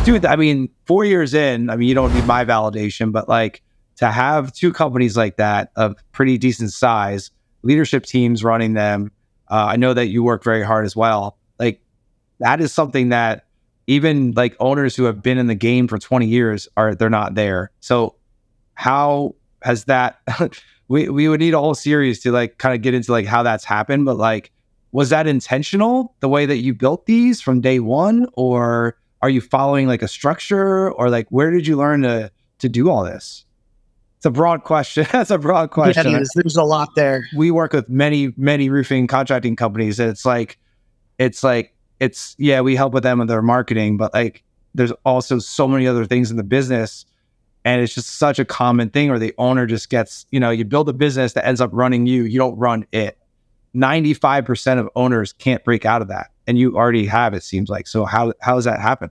Dude, I mean, 4 years in, I mean, you don't need my validation, but like to have two companies like that of pretty decent size, leadership teams running them, I know that you work very hard as well. Like that is something that even like owners who have been in the game for 20 years they're not there. So how has that, we would need a whole series to like kind of get into like how that's happened, but like, was that intentional the way that you built these from day one, or are you following like a structure, or like where did you learn to do all this? It's a broad question. That's a broad question. Yeah, there's a lot there. We work with many roofing contracting companies, and we help with them with their marketing, but like there's also so many other things in the business, and it's just such a common thing where the owner just gets, you build a business that ends up running you don't run it. 95% of owners can't break out of that, and you already have, it seems like. So how does that happen?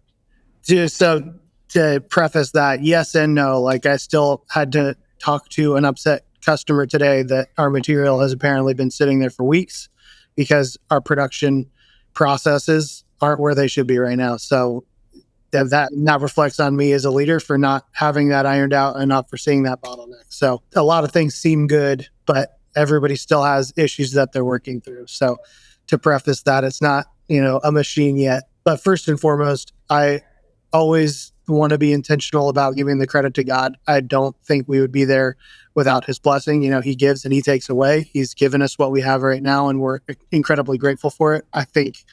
So to preface that, yes and no. Like I still had to talk to an upset customer today that our material has apparently been sitting there for weeks because our production processes aren't where they should be right now. So that reflects on me as a leader for not having that ironed out and not foreseeing that bottleneck. So a lot of things seem good, but everybody still has issues that they're working through. So to preface that, it's not, a machine yet. But first and foremost, I always want to be intentional about giving the credit to God. I don't think we would be there without his blessing. He gives and he takes away. He's given us what we have right now, and we're incredibly grateful for it. I think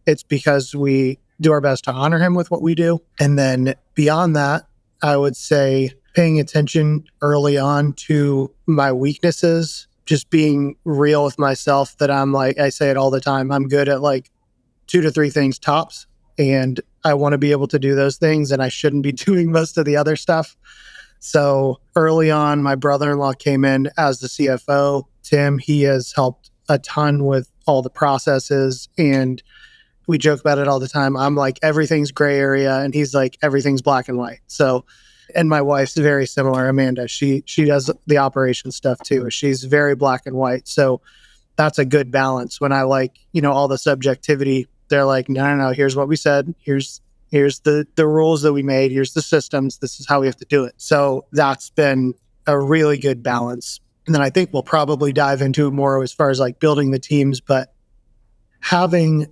it's because we do our best to honor him with what we do. And then beyond that, I would say paying attention early on to my weaknesses, just being real with myself that I'm like, I say it all the time, I'm good at like 2 to 3 things tops. And I want to be able to do those things, and I shouldn't be doing most of the other stuff. So early on, my brother-in-law came in as the CFO. Tim, he has helped a ton with all the processes, and we joke about it all the time. I'm like, everything's gray area, and he's like, everything's black and white. So, and my wife's very similar, Amanda. She does the operation stuff too. She's very black and white. So that's a good balance. When I like, all the subjectivity, they're like, no, here's what we said. Here's the rules that we made. Here's the systems. This is how we have to do it. So that's been a really good balance. And then I think we'll probably dive into more as far as like building the teams, but having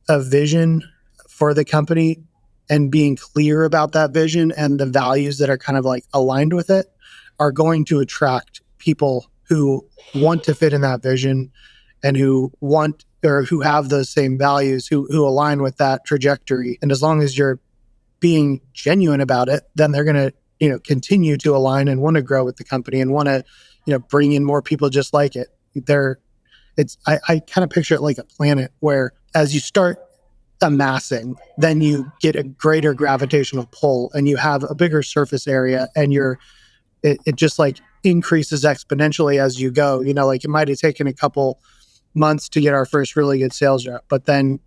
a vision for the company and being clear about that vision and the values that are kind of like aligned with it are going to attract people who want to fit in that vision and who want or who have those same values, who align with that trajectory. And as long as you're being genuine about it, then they're going to, continue to align and want to grow with the company and want to, bring in more people just like it. I kind of picture it like a planet where as you start amassing, then you get a greater gravitational pull and you have a bigger surface area, and it just like increases exponentially as you go. Like it might have taken a couple months to get our first really good sales rep, but then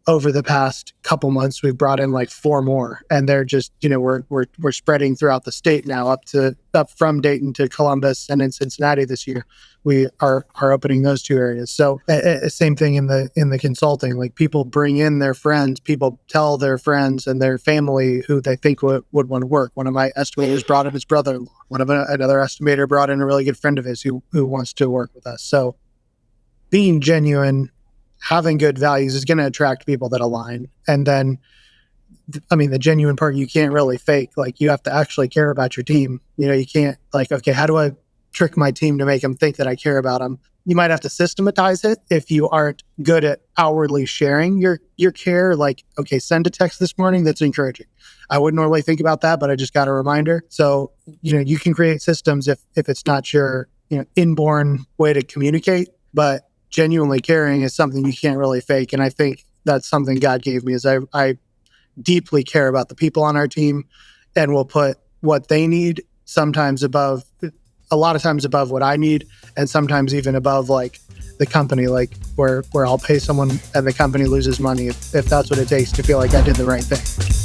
over the past couple months, we've brought in like 4 more, and they're just, we're spreading throughout the state now up from Dayton to Columbus, and in Cincinnati this year, we are opening those 2 areas. So same thing in the consulting, like people bring in their friends, people tell their friends and their family who they think would want to work. One of my estimators brought in his brother-in-law. Another estimator brought in a really good friend of his who wants to work with us. So being genuine, having good values is going to attract people that align. And then, the genuine part, you can't really fake. Like you have to actually care about your team. You can't like, okay, how do I trick my team to make them think that I care about them? You might have to systematize it if you aren't good at outwardly sharing your care. Like, okay, send a text this morning that's encouraging. I wouldn't normally think about that, but I just got a reminder. So, you can create systems if it's not your, inborn way to communicate, but genuinely caring is something you can't really fake. And I think that's something God gave me, is I deeply care about the people on our team, and will put what they need a lot of times above what I need, and sometimes even above like the company, like where I'll pay someone and the company loses money if that's what it takes to feel like I did the right thing.